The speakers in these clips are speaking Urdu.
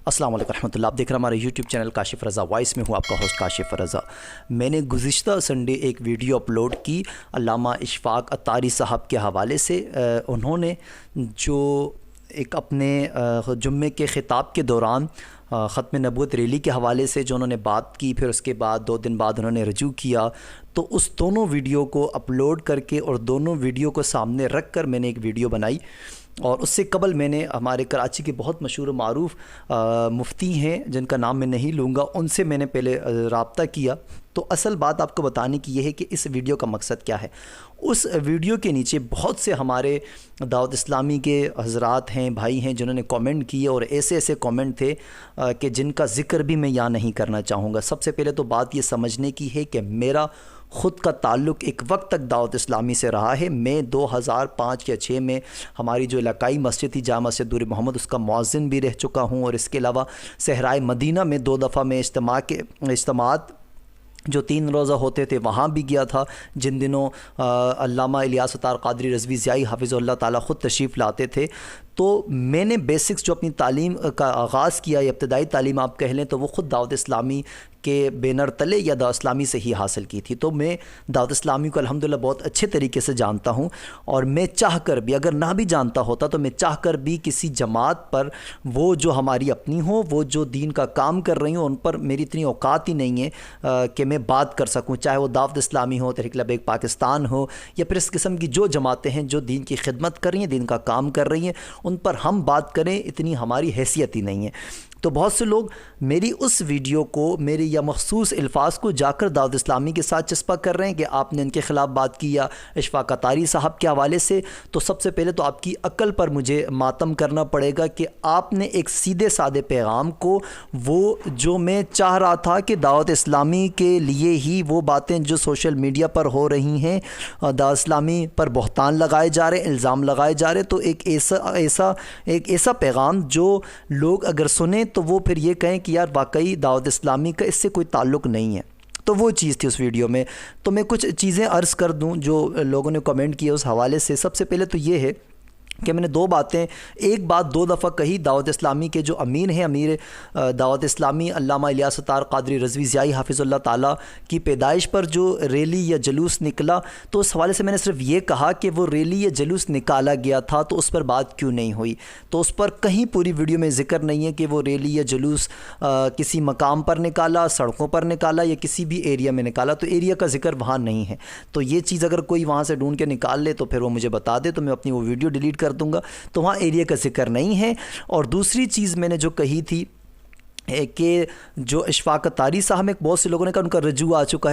السلام علیکم رحمۃ اللہ. آپ دیکھ رہے ہیں ہمارے یوٹیوب چینل کاشف رضا وائس میں ہوں آپ کا ہوسٹ کاشف رضا. میں نے گزشتہ سنڈے ایک ویڈیو اپلوڈ کی علامہ اشفاق اتاری صاحب کے حوالے سے. انہوں نے جو ایک اپنے جمعے کے خطاب کے دوران ختم نبوت ریلی کے حوالے سے جو انہوں نے بات کی، پھر اس کے بعد 2 دن بعد انہوں نے رجوع کیا، تو اس دونوں ویڈیو کو اپلوڈ کر کے اور دونوں ویڈیو کو سامنے رکھ کر میں نے ایک ویڈیو بنائی. اور اس سے قبل میں نے ہمارے کراچی کے بہت مشہور و معروف مفتی ہیں جن کا نام میں نہیں لوں گا، ان سے میں نے پہلے رابطہ کیا. تو اصل بات آپ کو بتانے کی یہ ہے کہ اس ویڈیو کا مقصد کیا ہے. اس ویڈیو کے نیچے بہت سے ہمارے دعوت اسلامی کے حضرات ہیں، بھائی ہیں، جنہوں نے کامنٹ کیے اور ایسے ایسے کامنٹ تھے کہ جن کا ذکر بھی میں یہاں نہیں کرنا چاہوں گا. سب سے پہلے تو بات یہ سمجھنے کی ہے کہ میرا خود کا تعلق ایک وقت تک دعوت اسلامی سے رہا ہے. میں 2005 یا 6 میں ہماری جو علاقائی مسجد تھی جامع مسجد نور محمد، اس کا مؤذن بھی رہ چکا ہوں، اور اس کے علاوہ صحرائے مدینہ میں 2 دفعہ میں اجتماعات جو 3 روزہ ہوتے تھے وہاں بھی گیا تھا، جن دنوں علامہ الیاس اطہار قادری رضوی ضیائی حافظ اللہ تعالیٰ خود تشریف لاتے تھے. تو میں نے بیسکس جو اپنی تعلیم کا آغاز کیا یا ابتدائی تعلیم آپ کہہ لیں تو وہ خود دعوت اسلامی کے بینر تلے یا دعوت اسلامی سے ہی حاصل کی تھی. تو میں دعوت اسلامی کو الحمدللہ بہت اچھے طریقے سے جانتا ہوں، اور میں چاہ کر بھی، اگر نہ بھی جانتا ہوتا تو میں چاہ کر بھی کسی جماعت پر، وہ جو ہماری اپنی ہو، وہ جو دین کا کام کر رہی ہوں، ان پر میری اتنی اوقات ہی نہیں ہے کہ میں بات کر سکوں، چاہے وہ دعوت اسلامی ہو، تحریک لبیک پاکستان ہو، یا پھر اس قسم کی جو جماعتیں ہیں جو دین کی خدمت کر رہی ہیں، دین کا کام کر رہی ہیں، ان پر ہم بات کریں اتنی ہماری حیثیت ہی نہیں ہے. تو بہت سے لوگ میری اس ویڈیو کو، میری یا مخصوص الفاظ کو جا کر دعوت اسلامی کے ساتھ چسپاں کر رہے ہیں کہ آپ نے ان کے خلاف بات کی یا اشفاق اتاری صاحب کے حوالے سے. تو سب سے پہلے تو آپ کی عقل پر مجھے ماتم کرنا پڑے گا کہ آپ نے ایک سیدھے سادے پیغام کو، وہ جو میں چاہ رہا تھا کہ دعوت اسلامی کے لیے ہی وہ باتیں جو سوشل میڈیا پر ہو رہی ہیں، دعوت اسلامی پر بہتان لگائے جا رہے، الزام لگائے جا رہے، تو ایک ایسا پیغام جو لوگ اگر سنیں تو وہ پھر یہ کہیں کہ یار واقعی دعوت اسلامی کا اس سے کوئی تعلق نہیں ہے. تو وہ چیز تھی اس ویڈیو میں. تو میں کچھ چیزیں عرض کر دوں جو لوگوں نے کمنٹ کیے اس حوالے سے. سب سے پہلے تو یہ ہے کہ میں نے 2 باتیں، ایک بات 2 دفعہ کہی. دعوت اسلامی کے جو امین ہیں، امیر دعوت اسلامی علامہ الیاس اطہار قادری رضوی ضیائی حافظ اللہ تعالیٰ کی پیدائش پر جو ریلی یا جلوس نکلا، تو اس حوالے سے میں نے صرف یہ کہا کہ وہ ریلی یا جلوس نکالا گیا تھا تو اس پر بات کیوں نہیں ہوئی. تو اس پر کہیں پوری ویڈیو میں ذکر نہیں ہے کہ وہ ریلی یا جلوس کسی مقام پر نکالا، سڑکوں پر نکالا یا کسی بھی ایریا میں نکالا. تو ایریا کا ذکر وہاں نہیں ہے. تو یہ چیز اگر کوئی وہاں سے ڈھونڈ کے نکال لے تو پھر وہ مجھے بتا دے، تو میں اپنی وہ ویڈیو ڈیلیٹ کر دوں گا. تو وہاں ایریا کا ذکر نہیں ہے. اور دوسری چیز میں نے جو کہی تھی کہ جو اشفاق اتاری صاحب میں بہت سے لوگوں نے کہا ان کا رجوع آ چکا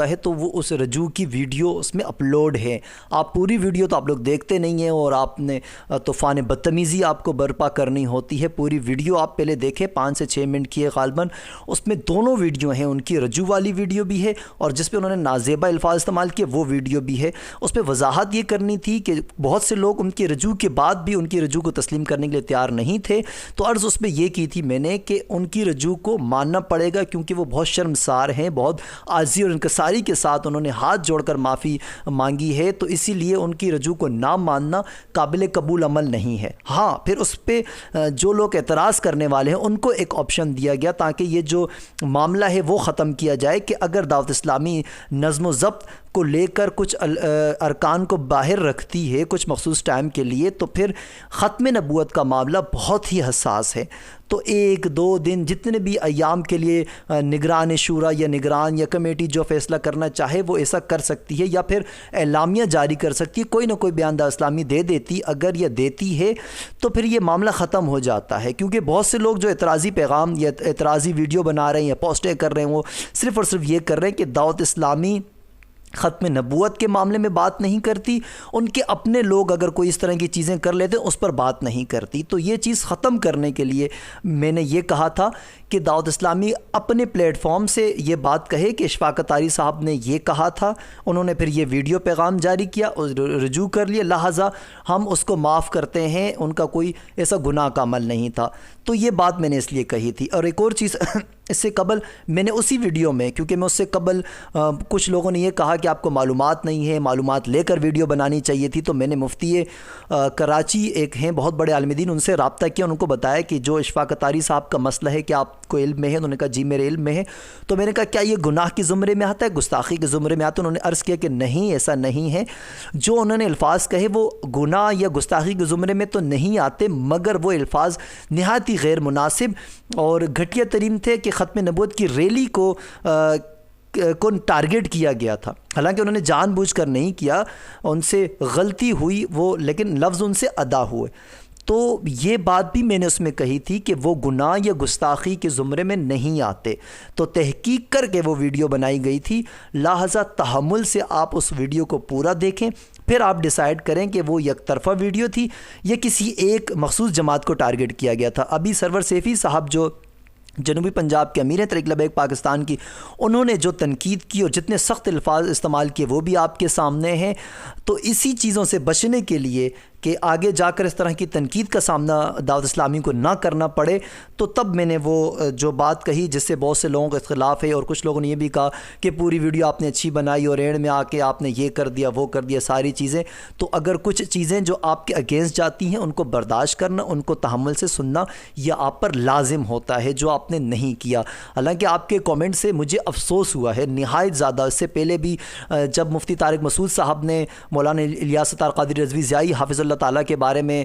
ہے، تو وہ اس رجوع کی ویڈیو اس میں اپلوڈ ہے. آپ پوری ویڈیو تو آپ لوگ دیکھتے نہیں ہیں، اور آپ نے طوفان بدتمیزی آپ کو برپا کرنی ہوتی ہے. پوری ویڈیو آپ پہلے دیکھیں، 5 سے 6 منٹ کی ہے غالباً. اس میں دونوں ویڈیو ہیں، ان کی رجوع والی ویڈیو بھی ہے اور جس پہ انہوں نے نازیبا الفاظ استعمال کیے وہ ویڈیو بھی ہے. اس پہ وضاحت یہ کرنی تھی کہ بہت سے لوگ ان کی رجوع کے بعد بھی ان کی رجوع کو تسلیم کرنے کے لیے تیار نہیں تھے. تو عرض اس میں یہ کی تھی میں نے کہ ان کی رجوع کو ماننا پڑے گا، کیونکہ وہ بہت شرمسار ہیں، بہت عاجزی اور انکساری کے ساتھ انہوں نے ہاتھ جوڑ کر معافی مانگی ہے. تو اسی لیے ان کی رجوع کو نہ ماننا قابل قبول عمل نہیں ہے. ہاں، پھر اس پہ جو لوگ اعتراض کرنے والے ہیں ان کو ایک آپشن دیا گیا تاکہ یہ جو معاملہ ہے وہ ختم کیا جائے کہ اگر دعوت اسلامی نظم و ضبط کو لے کر کچھ ارکان کو باہر رکھتی ہے کچھ مخصوص ٹائم کے لیے، تو پھر ختم نبوت کا معاملہ بہت ہی حساس ہے. تو 1-2 دن جتنے بھی ایام کے لیے نگران شورا یا نگران یا کمیٹی جو فیصلہ کرنا چاہے وہ ایسا کر سکتی ہے، یا پھر اعلامیہ جاری کر سکتی ہے، کوئی نہ کوئی بیان دعوت اسلامی دے دیتی. اگر یہ دیتی ہے تو پھر یہ معاملہ ختم ہو جاتا ہے. کیونکہ بہت سے لوگ جو اعتراضی پیغام یا اعتراضی ویڈیو بنا رہے ہیں یا پوسٹیں کر رہے ہیں، وہ صرف اور صرف یہ کر رہے ہیں کہ دعوت اسلامی ختم نبوت کے معاملے میں بات نہیں کرتی، ان کے اپنے لوگ اگر کوئی اس طرح کی چیزیں کر لیتے ہیں اس پر بات نہیں کرتی. تو یہ چیز ختم کرنے کے لیے میں نے یہ کہا تھا کہ دعوت اسلامی اپنے پلیٹ فارم سے یہ بات کہے کہ اشفاق اتاری صاحب نے یہ کہا تھا. انہوں نے پھر یہ ویڈیو پیغام جاری کیا اور رجوع کر لیا، لہٰذا ہم اس کو معاف کرتے ہیں، ان کا کوئی ایسا گناہ کا عمل نہیں تھا. تو یہ بات میں نے اس لیے کہی تھی. اور ایک اور چیز اس سے قبل میں نے اسی ویڈیو میں، کیونکہ میں اس سے قبل کچھ لوگوں نے یہ کہا کہ آپ کو معلومات نہیں ہے، معلومات لے کر ویڈیو بنانی چاہیے تھی، تو میں نے مفتی کراچی ایک ہیں بہت بڑے عالم دین، ان سے رابطہ کیا، ان کو بتایا کہ جو اشفاق اطاری صاحب کا مسئلہ ہے کہ آپ کو علم میں ہے، انہوں نے کہا جی میرے علم میں ہے، تو میں نے کہا کیا یہ گناہ کے زمرے میں آتا ہے، گستاخی کے زمرے میں آتا ہے؟ انہوں نے عرض کیا کہ نہیں، ایسا نہیں ہے، جو انہوں نے الفاظ کہے وہ گناہ یا گستاخی کے زمرے میں تو نہیں آتے، مگر وہ الفاظ نہایت ہی غیر مناسب اور گھٹیا ترین تھے کہ ختم نبوت کی ریلی کو ٹارگٹ کیا گیا تھا، حالانکہ انہوں نے جان بوجھ کر نہیں کیا، ان سے غلطی ہوئی وہ، لیکن لفظ ان سے ادا ہوئے۔ تو یہ بات بھی میں نے اس میں کہی تھی کہ وہ گناہ یا گستاخی کے زمرے میں نہیں آتے، تو تحقیق کر کے وہ ویڈیو بنائی گئی تھی، لہذا تحمل سے آپ اس ویڈیو کو پورا دیکھیں، پھر آپ ڈیسائیڈ کریں کہ وہ یک طرفہ ویڈیو تھی یا کسی ایک مخصوص جماعت کو ٹارگٹ کیا گیا تھا۔ ابھی سرور سیفی صاحب جو جنوبی پنجاب کے امیر ہیں تحریک لبیک پاکستان کی، انہوں نے جو تنقید کی اور جتنے سخت الفاظ استعمال کیے وہ بھی آپ کے سامنے ہیں، تو اسی چیزوں سے بچنے کے لیے کہ آگے جا کر اس طرح کی تنقید کا سامنا دعوت اسلامی کو نہ کرنا پڑے، تو تب میں نے وہ جو بات کہی جس سے بہت سے لوگوں کا اختلاف ہے، اور کچھ لوگوں نے یہ بھی کہا کہ پوری ویڈیو آپ نے اچھی بنائی اور اینڈ میں آ کے آپ نے یہ کر دیا وہ کر دیا ساری چیزیں، تو اگر کچھ چیزیں جو آپ کے اگینسٹ جاتی ہیں ان کو برداشت کرنا، ان کو تحمل سے سننا یہ آپ پر لازم ہوتا ہے جو آپ نے نہیں کیا۔ حالانکہ آپ کے کومنٹ سے مجھے افسوس ہوا ہے نہایت زیادہ، اس سے پہلے بھی جب مفتی طارق مسعود صاحب نے مولانا الیاس ستار قادری رضوی ضیائی حافظ اللہ تعالیٰ کے بارے میں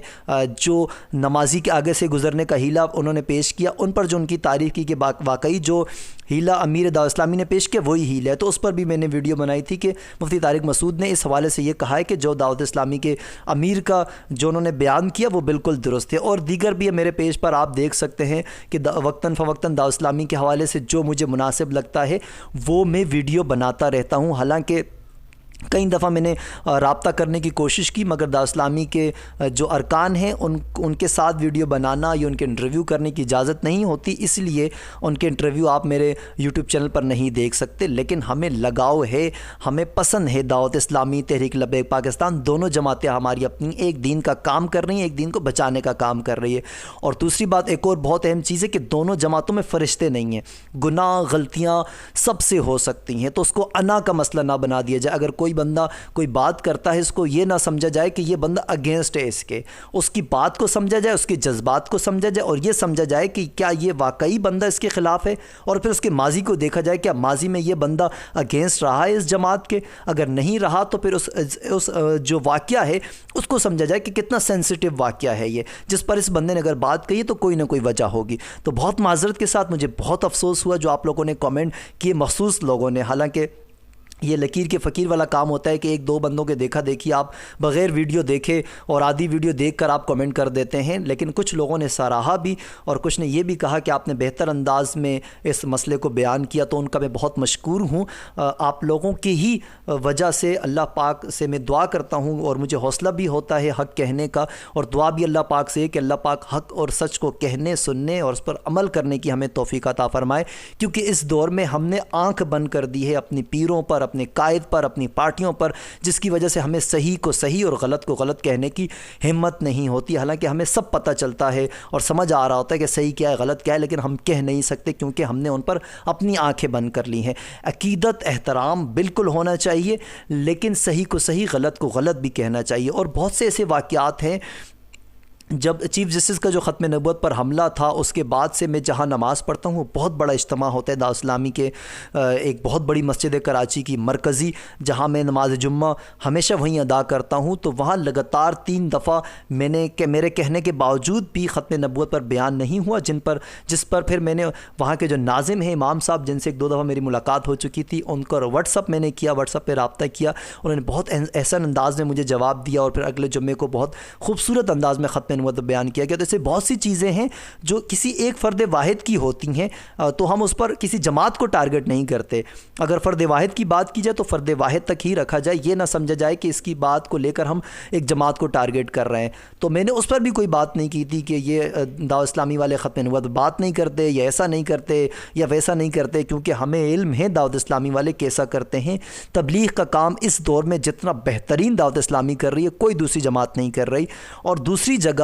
جو نمازی کے آگے سے گزرنے کا ہیلہ انہوں نے پیش کیا، ان پر جو ان کی تعریف کی کہ واقعی جو ہیلہ امیر دعوت اسلامی نے پیش کیا وہی ہیلہ ہے، تو اس پر بھی میں نے ویڈیو بنائی تھی کہ مفتی طارق مسعود نے اس حوالے سے یہ کہا ہے کہ جو دعوت اسلامی کے امیر کا جو انہوں نے بیان کیا وہ بالکل درست ہے، اور دیگر بھی میرے پیج پر آپ دیکھ سکتے ہیں کہ وقتاً فوقتاً دعوت اسلامی کے حوالے سے جو مجھے مناسب لگتا ہے وہ میں ویڈیو بناتا رہتا ہوں۔ حالانکہ کئی دفعہ میں نے رابطہ کرنے کی کوشش کی، مگر دعوت اسلامی کے جو ارکان ہیں ان کے ساتھ ویڈیو بنانا یا ان کے انٹرویو کرنے کی اجازت نہیں ہوتی، اس لیے ان کے انٹرویو آپ میرے یوٹیوب چینل پر نہیں دیکھ سکتے، لیکن ہمیں لگاؤ ہے، ہمیں پسند ہے دعوت اسلامی تحریک لبیک پاکستان، دونوں جماعتیں ہماری اپنی ایک دین کا کام کر رہی ہیں، ایک دین کو بچانے کا کام کر رہی ہے۔ اور دوسری بات ایک اور بہت اہم چیز ہے کہ دونوں جماعتوں میں فرشتے نہیں ہیں، گناہ غلطیاں سب سے ہو سکتی ہیں، تو اس کو انا کا مسئلہ نہ بنا دیا جائے۔ اگر کوئی بندہ کوئی بات کرتا ہے اس کو یہ نہ سمجھا جائے کہ یہ بندہ اگینسٹ ہے اس کی بات کو سمجھا جائے، اس کے جذبات کو سمجھا جائے، اور یہ سمجھا جائے کہ کیا یہ واقعی بندہ اس کے خلاف ہے، اور پھر اس کے ماضی کو دیکھا جائے کیا ماضی میں یہ بندہ اگینسٹ رہا ہے اس جماعت کے، اگر نہیں رہا تو پھر اس جو واقعہ ہے اس کو سمجھا جائے کہ کتنا سینسٹیو واقعہ ہے یہ، جس پر اس بندے نے اگر بات کہی تو کوئی نہ کوئی وجہ ہوگی۔ تو بہت معذرت کے ساتھ مجھے بہت افسوس ہوا جو آپ لوگوں نے کامنٹ کیے، مخصوص لوگوں نے، حالانکہ یہ لکیر کے فقیر والا کام ہوتا ہے کہ ایک دو بندوں کے دیکھا دیکھی آپ بغیر ویڈیو دیکھے اور آدھی ویڈیو دیکھ کر آپ کمنٹ کر دیتے ہیں، لیکن کچھ لوگوں نے سراہا بھی اور کچھ نے یہ بھی کہا کہ آپ نے بہتر انداز میں اس مسئلے کو بیان کیا، تو ان کا میں بہت مشکور ہوں۔ آپ لوگوں کی ہی وجہ سے اللہ پاک سے میں دعا کرتا ہوں اور مجھے حوصلہ بھی ہوتا ہے حق کہنے کا، اور دعا بھی اللہ پاک سے ہے کہ اللہ پاک حق اور سچ کو کہنے، سننے اور اس پر عمل کرنے کی ہمیں توفیق عطا فرمائے، کیونکہ اس دور میں ہم نے آنکھ بند کر دی ہے اپنی پیروں پر، اپنے قائد پر، اپنی پارٹیوں پر، جس کی وجہ سے ہمیں صحیح کو صحیح اور غلط کو غلط کہنے کی ہمت نہیں ہوتی، حالانکہ ہمیں سب پتہ چلتا ہے اور سمجھ آ رہا ہوتا ہے کہ صحیح کیا ہے غلط کیا ہے، لیکن ہم کہہ نہیں سکتے کیونکہ ہم نے ان پر اپنی آنکھیں بند کر لی ہیں۔ عقیدت احترام بالکل ہونا چاہیے، لیکن صحیح کو صحیح غلط کو غلط بھی کہنا چاہیے، اور بہت سے ایسے واقعات ہیں جب چیف جسٹس کا جو ختم نبوت پر حملہ تھا اس کے بعد سے میں جہاں نماز پڑھتا ہوں وہ بہت بڑا اجتماع ہوتا ہے دعوت اسلامی کے ایک بہت بڑی مسجد کراچی کی مرکزی، جہاں میں نماز جمعہ ہمیشہ وہیں ادا کرتا ہوں، تو وہاں لگاتار 3 دفعہ میرے کہنے کے باوجود بھی ختم نبوت پر بیان نہیں ہوا، جس پر پھر میں نے وہاں کے جو ناظم ہیں امام صاحب جن سے 1-2 دفعہ میری ملاقات ہو چکی تھی، ان کو واٹس اپ میں نے کیا، واٹس اپ پہ رابطہ کیا، انہوں نے بہت احسن انداز میں مجھے جواب دیا، اور پھر اگلے جمعے کو بہت خوبصورت انداز میں ختم نبوت بیان کیا گیا۔ تو ایسے بہت سی چیزیں ہیں جو کسی ایک فرد واحد کی ہوتی ہیں، تو ہم اس پر کسی جماعت کو ٹارگٹ نہیں کرتے۔ اگر فرد واحد کی بات کی جائے تو فرد واحد تک ہی رکھا جائے، یہ نہ سمجھا جائے کہ اس کی بات کو لے کر ہم ایک جماعت کو ٹارگٹ کر رہے ہیں۔ تو میں نے اس پر بھی کوئی بات نہیں کی تھی کہ یہ دعوت اسلامی والے ختم نبوت بات نہیں کرتے یا ایسا نہیں کرتے یا ویسا نہیں کرتے، کیونکہ ہمیں علم ہے دعوت اسلامی والے کیسا کرتے ہیں۔ تبلیغ کا کام اس دور میں جتنا بہترین دعوت اسلامی کر رہی ہے کوئی دوسری جماعت نہیں کر رہی۔ اور دوسری جگہ